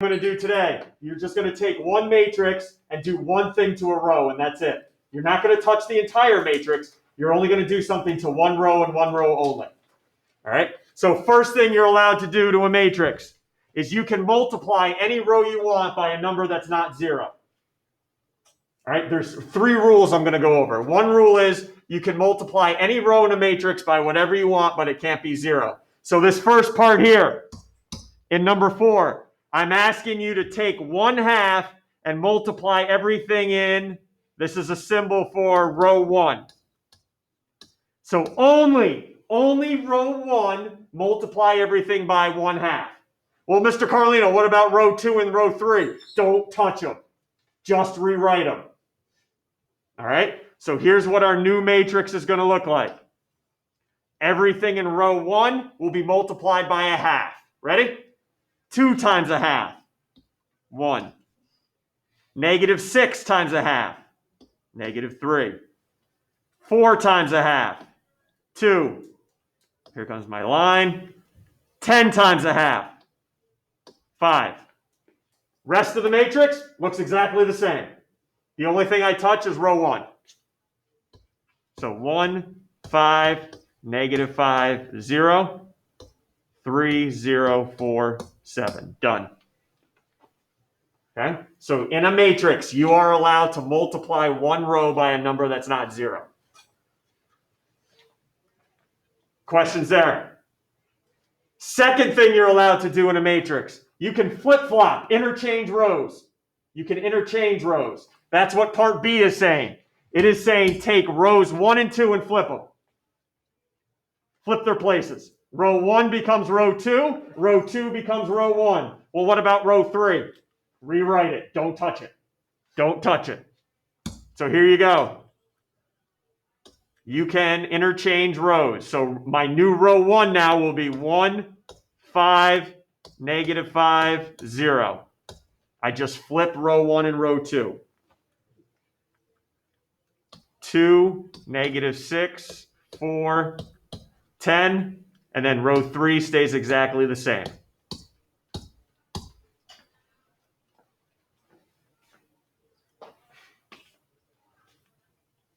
going to do today. You're just going to take one matrix and do one thing to a row, and that's it. You're not going to touch the entire matrix. You're only going to do something to one row and one row only. All right? So first thing you're allowed to do to a matrix is you can multiply any row you want by a number that's not 0. All right? There's 3 rules I'm going to go over. One rule is you can multiply any row in a matrix by whatever you want, but it can't be 0. So this first part here, in number 4, I'm asking you to take 1/2 and multiply everything in, this is a symbol for row 1. So only row 1, multiply everything by 1/2. Well, Mr. Carlino, what about row 2 and row 3? Don't touch them. Just rewrite them. All right? So here's what our new matrix is going to look like. Everything in row 1 will be multiplied by 1/2. Ready? 2 times 1/2, 1. -6 times 1/2, -3. 4 times 1/2, 2. Here comes my line. 10 times 1/2, 5. Rest of the matrix looks exactly the same. The only thing I touch is row 1. So 1, 5, -5, 0, 3, 0, 4, 7. Done. Okay? So in a matrix, you are allowed to multiply one row by a number that's not 0. Questions there? Second thing you're allowed to do in a matrix, you can flip-flop, interchange rows. You can interchange rows. That's what part B is saying. It is saying take rows 1 and 2 and flip them. Flip their places. Row 1 becomes row 2. Row 2 becomes row 1. Well, what about row 3? Rewrite it. Don't touch it. Don't touch it. So here you go. You can interchange rows. So my new row 1 now will be 1, 5, -5, 0. I just flipped row 1 and row 2. 2, -6, 4, 10, and then row 3 stays exactly the same.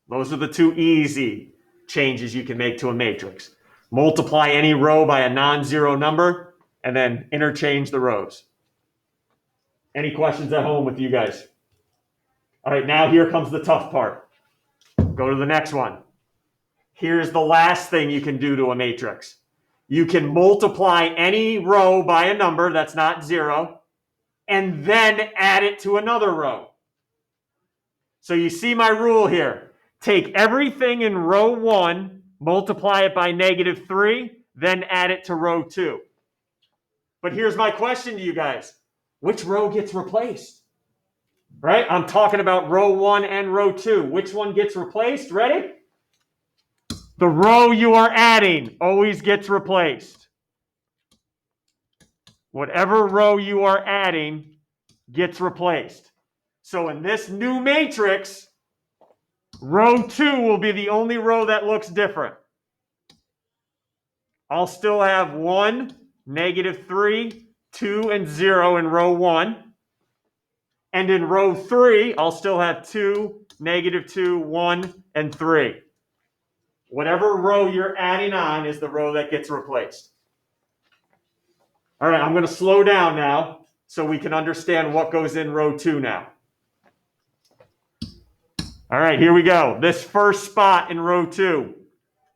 Those are the 2 easy changes you can make to a matrix. Multiply any row by a non-zero number, and then interchange the rows. Any questions at home with you guys? All right, now here comes the tough part. Go to the next one. Here's the last thing you can do to a matrix. You can multiply any row by a number that's not 0, and then add it to another row. So you see my rule here. Take everything in row 1, multiply it by -3, then add it to row 2. But here's my question to you guys. Which row gets replaced? Right? I'm talking about row 1 and row 2. Which one gets replaced? Ready? The row you are adding always gets replaced. Whatever row you are adding gets replaced. So in this new matrix, row 2 will be the only row that looks different. I'll still have 1, -3, 2, and 0 in row 1. And in row 3, I'll still have 2, -2, 1, and 3. Whatever row you're adding on is the row that gets replaced. All right, I'm going to slow down now so we can understand what goes in row 2 now. All right, here we go. This first spot in row 2,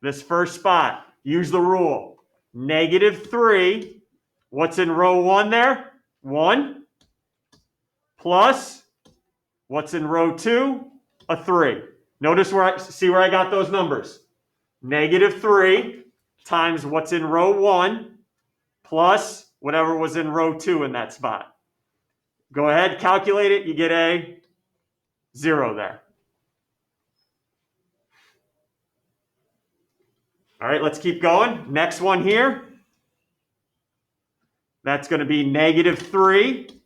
this first spot, use the rule. -3, what's in row 1 there? 1, plus, what's in row 2? A 3. Notice where I got those numbers. -3 times what's in row 1 plus whatever was in row 2 in that spot. Go ahead, calculate it. You get a 0 there. All right, let's keep going. Next one here. That's going to be -3.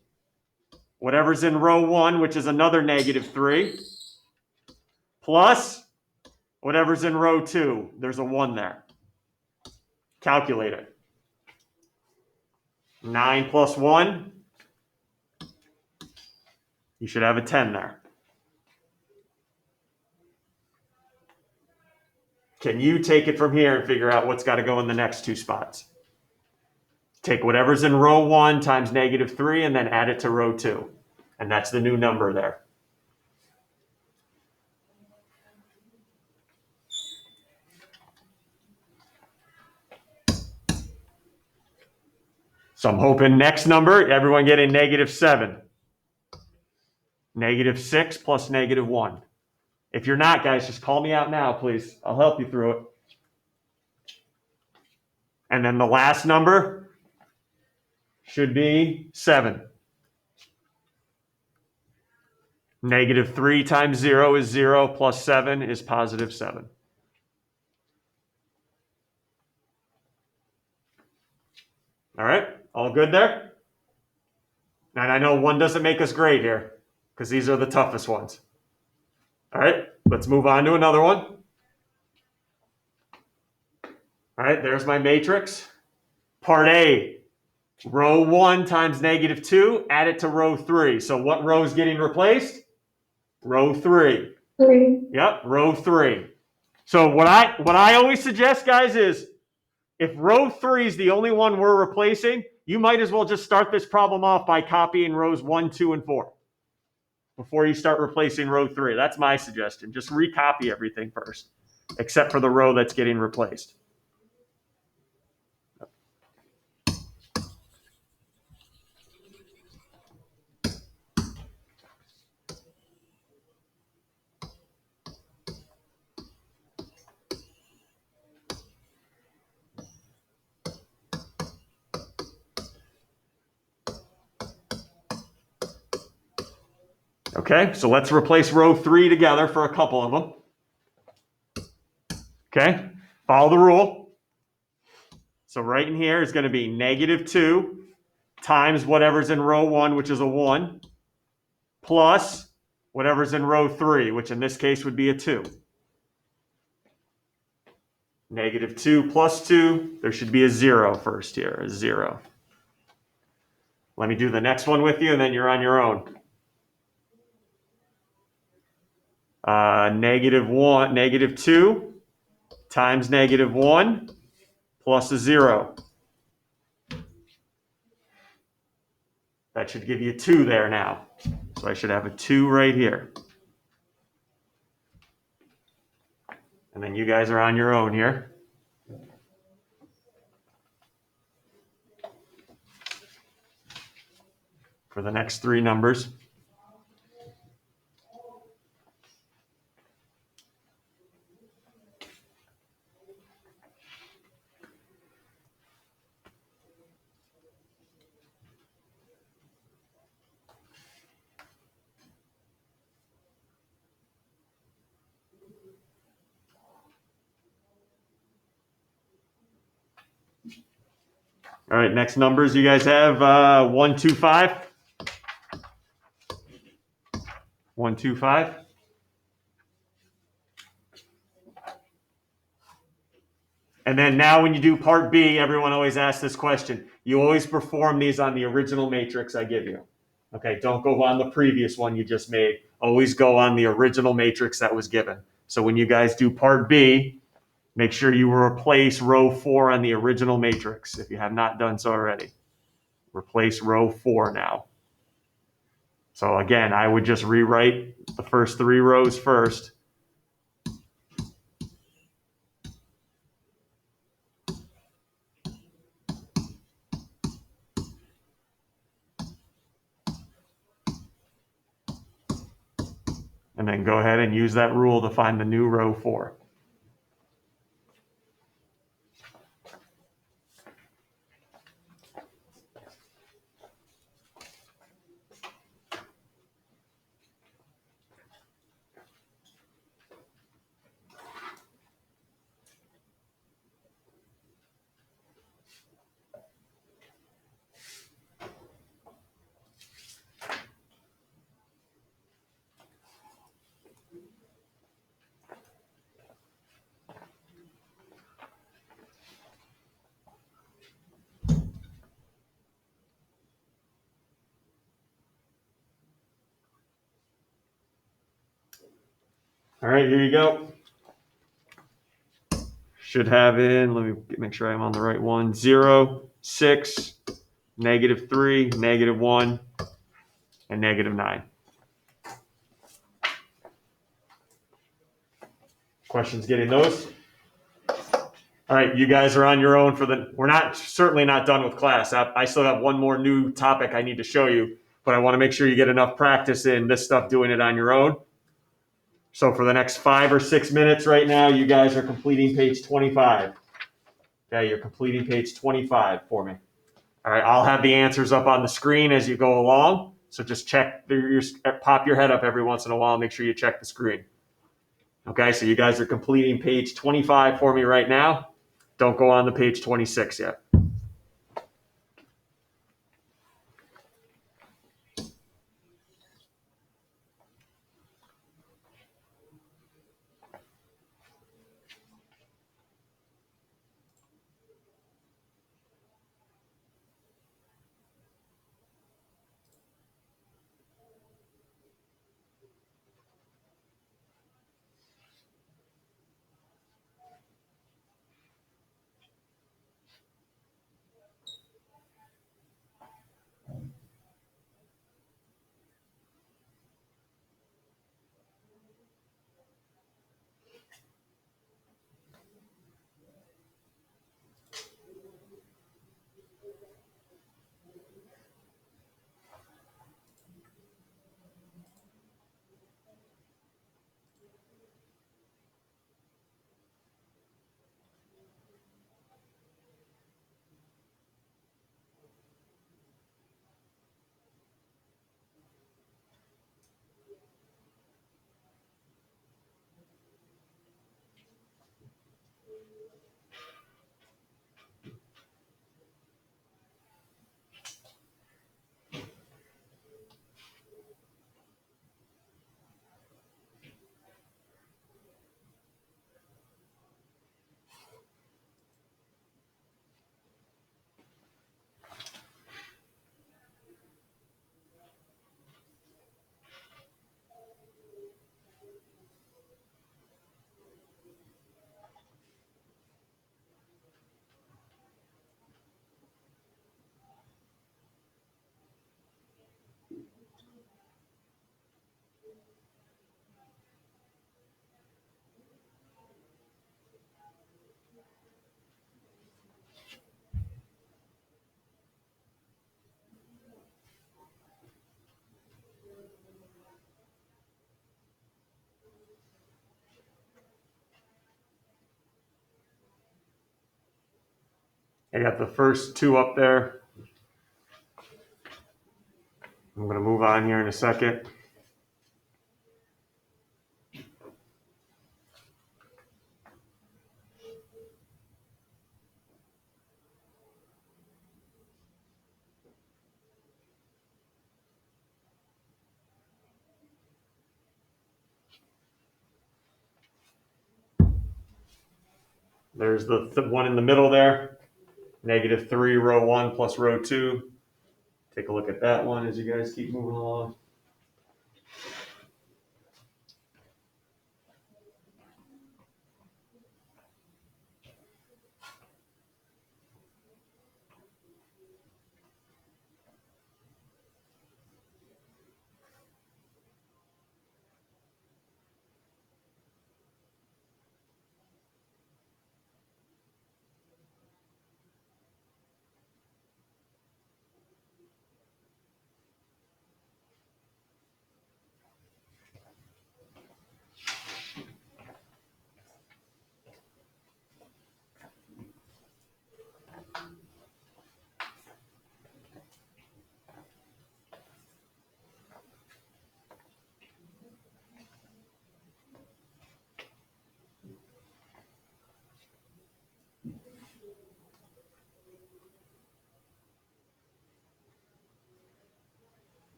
Whatever's in row 1, which is another -3. Plus whatever's in row 2. There's a 1 there. Calculate it. 9 plus 1, You should have a 10 there. Can you take it from here and figure out what's got to go in the next two spots? Take whatever's in row 1 times -3 and then add it to row 2. And that's the new number there. So I'm hoping next number, everyone getting -7. -6 plus -1. If you're not, guys, just call me out now, please. I'll help you through it. And then the last number should be 7. -3 times 0 is 0, plus 7 is +7. All right, all good there? And I know one doesn't make us great here, because these are the toughest ones. All right, let's move on to another one. All right, there's my matrix. Part A, row 1 times -2, add it to row 3. So what row is getting replaced? Row 3. 3. Yep, row 3. So what I always suggest, guys, is if row 3 is the only one we're replacing, you might as well just start this problem off by copying rows 1, 2, and 4 before you start replacing row 3. That's my suggestion. Just recopy everything first, except for the row that's getting replaced. Okay, so let's replace row 3 together for a couple of them. Okay, follow the rule. So right in here is going to be -2 times whatever's in row 1, which is a 1, plus whatever's in row 3, which in this case would be a 2. -2 plus 2, there should be a 0 first here, a 0. Let me do the next one with you, and then you're on your own. -2 times -1 plus a 0. That should give you a 2 there now. So I should have a 2 right here. And then you guys are on your own here. For the next 3 numbers. All right, next numbers you guys have 1, 2, 5. 1, 2, 5. And then now when you do part B, everyone always asks this question. You always perform these on the original matrix I give you. Okay, don't go on the previous one you just made. Always go on the original matrix that was given. So when you guys do part B, make sure you replace row 4 on the original matrix if you have not done so already. Replace row 4 now. So again, I would just rewrite the first 3 rows first. And then go ahead and use that rule to find the new row 4. All right, here you go. Should have in, let me make sure I'm on the right one, 0, 6, -3, -1, and -9. Questions getting those? All right, you guys are on your own for we're certainly not done with class. I still have one more new topic I need to show you, but I want to make sure you get enough practice in this stuff doing it on your own. So for the next 5 or 6 minutes right now, you guys are completing page 25. Okay, you're completing page 25 for me. All right, I'll have the answers up on the screen as you go along. So just pop your head up every once in a while. Make sure you check the screen. Okay, so you guys are completing page 25 for me right now. Don't go on to page 26 yet. I got the first two up there. I'm going to move on here in a second. There's the one in the middle there, -3, row 1 plus row 2. Take a look at that one as you guys keep moving along.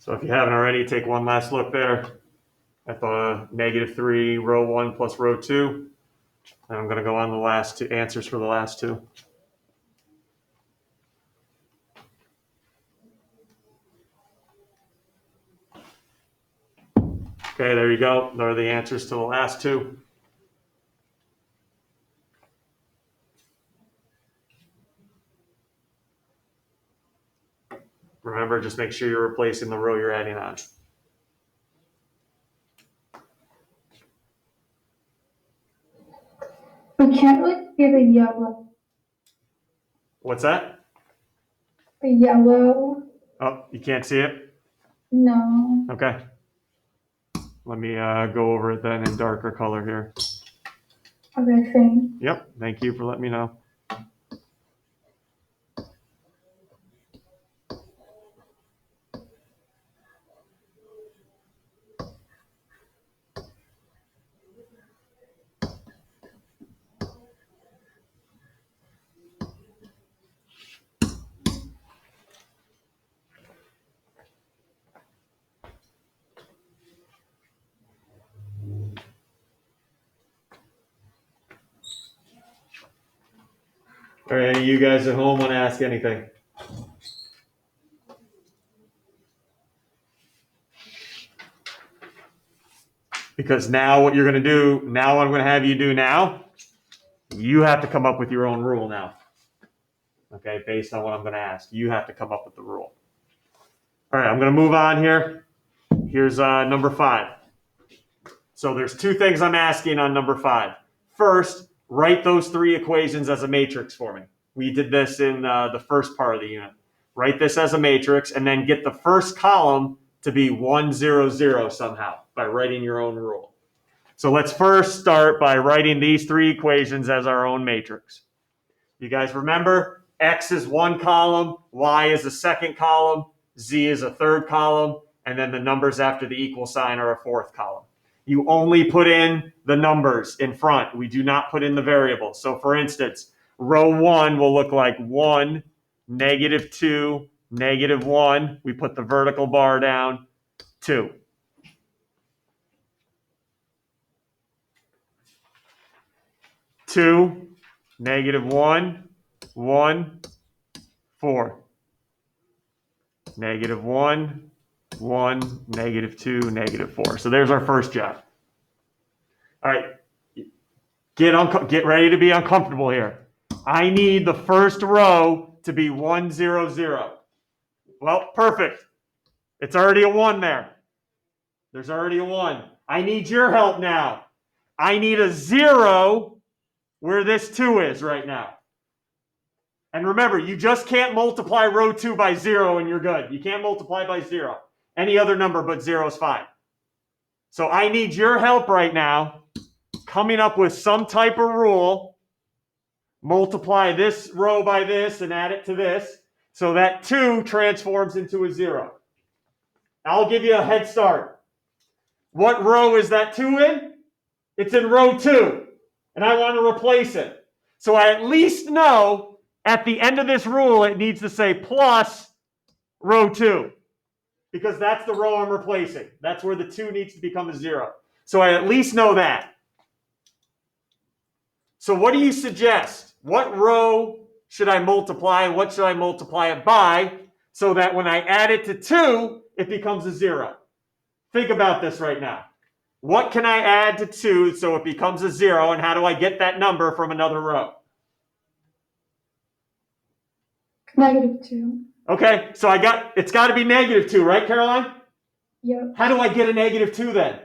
So if you haven't already, take one last look there. at the -3, row 1 plus row 2. And I'm going to go on the last two answers for the last two. Okay, there you go. There are the answers to the last two. Remember, just make sure you're replacing the row you're adding on. We can't really see the yellow. What's that? The yellow. Oh, you can't see it? No. Okay. Let me go over it then in darker color here. Okay, thanks. Yep, thank you for letting me know. All right, any of you guys at home want to ask anything? Because now what you're going to do, now what I'm going to have you do now, you have to come up with your own rule now. Okay, based on what I'm going to ask. You have to come up with the rule. All right, I'm going to move on here. Here's number 5. So there's two things I'm asking on number 5. First, write those 3 equations as a matrix for me. We did this in the first part of the unit. Write this as a matrix and then get the first column to be 1, 0, 0 somehow by writing your own rule. So let's first start by writing these 3 equations as our own matrix. You guys remember, X is one column, Y is a second column, Z is a third column, and then the numbers after the equal sign are a fourth column. You only put in the numbers in front. We do not put in the variables. So for instance, row 1 will look like 1, -2, -1. We put the vertical bar down, 2. 2, -1, 1, 4. -1, 1, -2, -4. So there's our first job. All right, get ready to be uncomfortable here. I need the first row to be 1, 0, 0. Well, perfect. It's already a 1 there. There's already a 1. I need your help now. I need a 0 where this 2 is right now. And remember, you just can't multiply row 2 by 0 and you're good. You can't multiply by 0. Any other number but 0 is fine. So I need your help right now coming up with some type of rule. Multiply this row by this and add it to this. So that 2 transforms into a 0. I'll give you a head start. What row is that 2 in? It's in row 2. And I want to replace it. So I at least know at the end of this rule, it needs to say plus row 2. Because that's the row I'm replacing. That's where the 2 needs to become a 0. So I at least know that. So what do you suggest? What row should I multiply? What should I multiply it by so that when I add it to 2, it becomes a 0? Think about this right now. What can I add to 2 so it becomes a 0, and how do I get that number from another row? -2. Okay, so it's got to be -2, right, Caroline? Yep. How do I get a -2 then?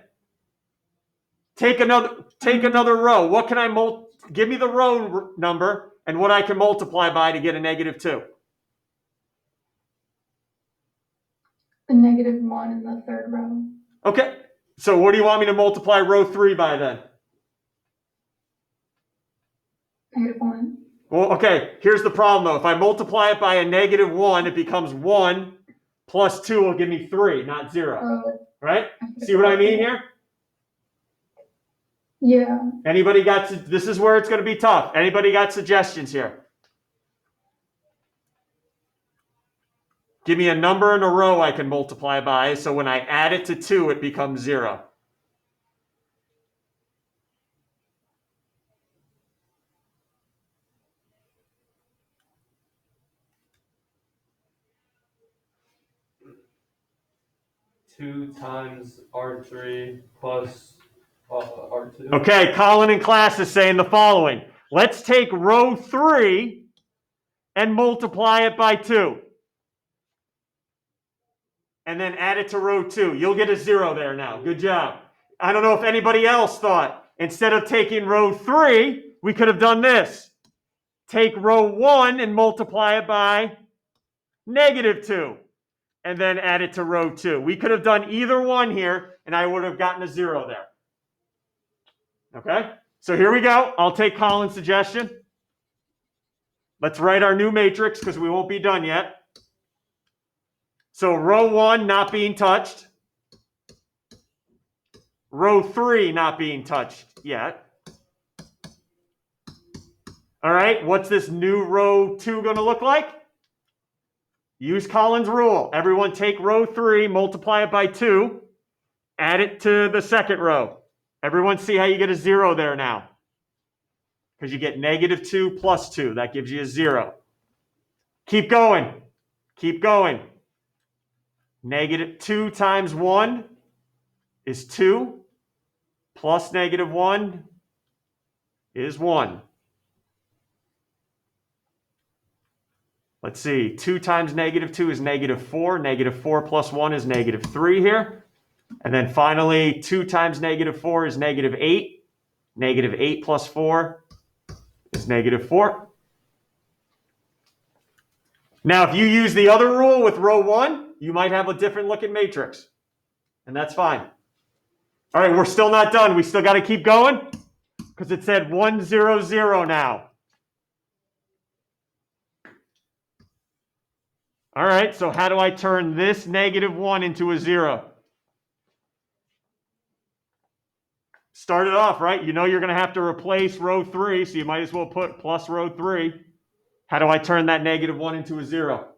Take another row. What can I give me the row number and what I can multiply by to get a -2. A -1 in the third row. Okay, so what do you want me to multiply row 3 by then? -1. Well, okay, here's the problem though. If I multiply it by a -1, it becomes 1 plus 2 will give me 3, not 0. Oh, Right? See what I mean here? yeah. Anybody got, this is where it's going to be tough. Anybody got suggestions here? Give me a number in a row I can multiply by, so when I add it to 2, it becomes 0. 2 times R3 plus R2. Okay, Colin in class is saying the following. Let's take row 3 and multiply it by 2. And then add it to row 2. You'll get a 0 there now. Good job. I don't know if anybody else thought, instead of taking row 3, we could have done this. Take row 1 and multiply it by -2. And then add it to row 2. We could have done either one here, and I would have gotten a 0 there. Okay? So here we go. I'll take Colin's suggestion. Let's write our new matrix because we won't be done yet. So row 1 not being touched. Row 3 not being touched yet. All right, what's this new row 2 going to look like? Use Colin's rule. Everyone take row 3, multiply it by 2, add it to the second row. Everyone see how you get a 0 there now? Because you get -2 plus 2. That gives you a 0. Keep going. Keep going. -2 times 1 is 2. Plus -1 is 1. Let's see. 2 times -2 is -4. -4 plus 1 is -3 here. And then finally, 2 times -4 is -8. -8 plus 4 is -4. Now, if you use the other rule with row 1, you might have a different looking matrix. And that's fine. All right, we're still not done. We still got to keep going because it said 1, 0, 0 now. All right, so how do I turn this -1 into a 0? Start it off, right? You know you're going to have to replace row 3, so you might as well put plus row 3. How do I turn that -1 into a 0?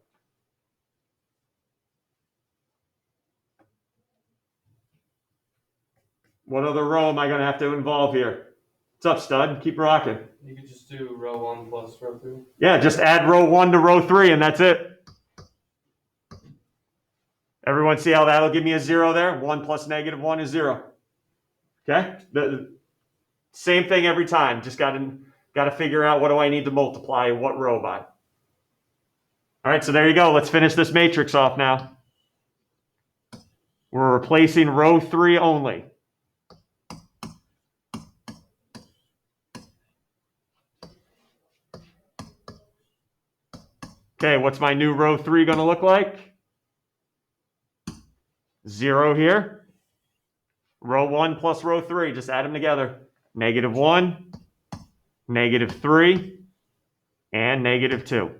What other row am I going to have to involve here? What's up, stud? Keep rocking. You could just do row 1 plus row 3. Yeah, just add row 1 to row 3, and that's it. Everyone see how that'll give me a 0 there? 1 plus -1 is 0. Okay? The same thing every time. Just got to figure out what do I need to multiply what row by. All right, so there you go. Let's finish this matrix off now. We're replacing row 3 only. Okay, what's my new row 3 going to look like? 0 here. Row 1 plus row 3, just add them together. -1, -3, and -2.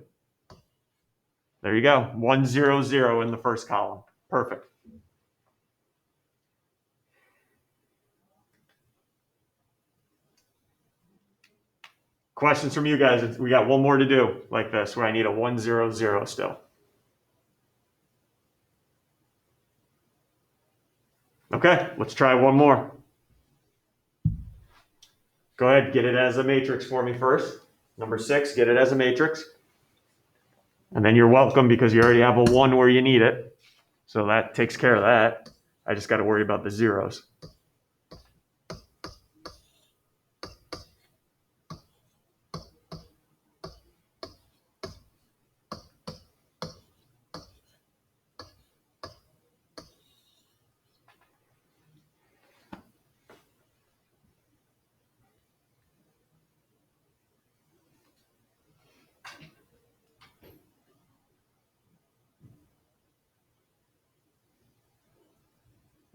There you go. 1, 0, 0 in the first column. Perfect. Questions from you guys? We got one more to do like this where I need a 1, 0, 0 still. Okay, let's try one more. Go ahead, get it as a matrix for me first. Number 6, get it as a matrix. And then you're welcome because you already have a 1 where you need it. So that takes care of that. I just got to worry about the zeros.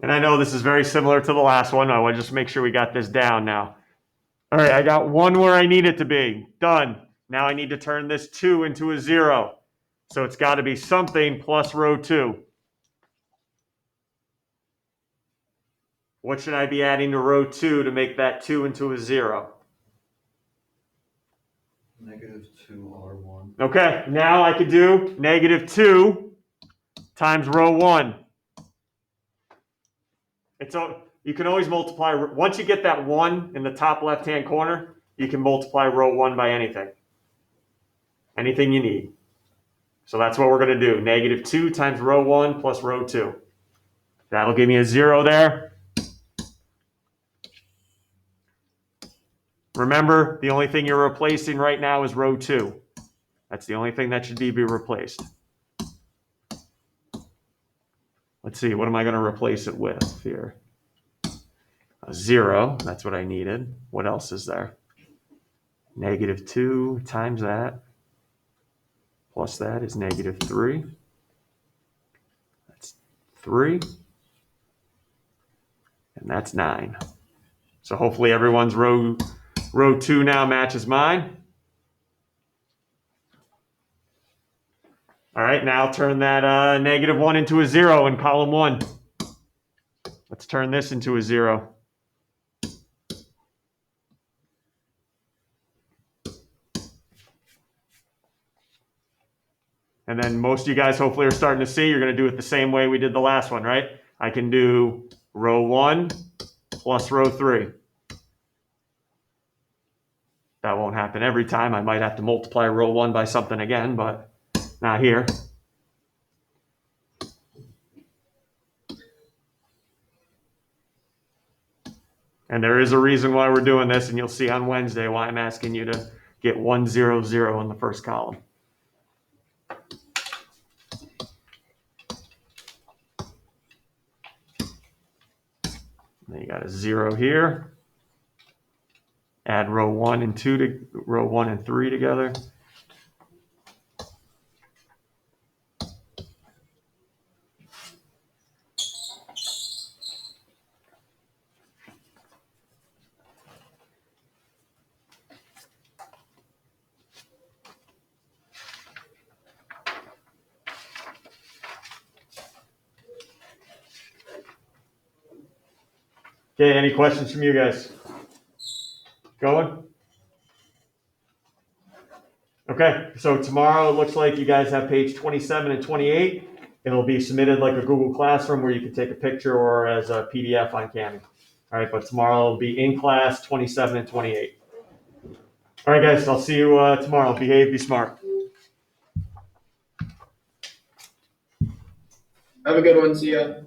And I know this is very similar to the last one. I want to just make sure we got this down now. All right, I got 1 where I need it to be. Done. Now I need to turn this 2 into a 0. So it's got to be something plus row 2. What should I be adding to row 2 to make that 2 into a 0? -2R1. Okay, now I could do -2 times row 1. You can always multiply. Once you get that 1 in the top left-hand corner, you can multiply row 1 by anything. Anything you need. So that's what we're going to do. -2 times row 1 plus row 2. That'll give me a 0 there. Remember, the only thing you're replacing right now is row 2. That's the only thing that should be replaced. Let's see, what am I going to replace it with here? A 0, that's what I needed. What else is there? -2 times that, plus that is -3. That's 3. And that's 9. So hopefully everyone's row 2 now matches mine. All right, now turn that -1 into a 0 in column 1. Let's turn this into a 0. And then most of you guys hopefully are starting to see you're going to do it the same way we did the last one, right? I can do row 1 plus row 3. That won't happen every time. I might have to multiply row 1 by something again, but not here. And there is a reason why we're doing this, and you'll see on Wednesday why I'm asking you to get 1, 0, 0 in the first column. Then you got a 0 here. Add row 1 and 2 to row 1 and 3 together. Okay, any questions from you guys? Going? Okay, so tomorrow it looks like you guys have page 27 and 28. It'll be submitted like a Google Classroom where you can take a picture or as a PDF on Cami. All right, but tomorrow it'll be in class 27 and 28. All right, guys, I'll see you tomorrow. Behave, be smart. Have a good one. See ya.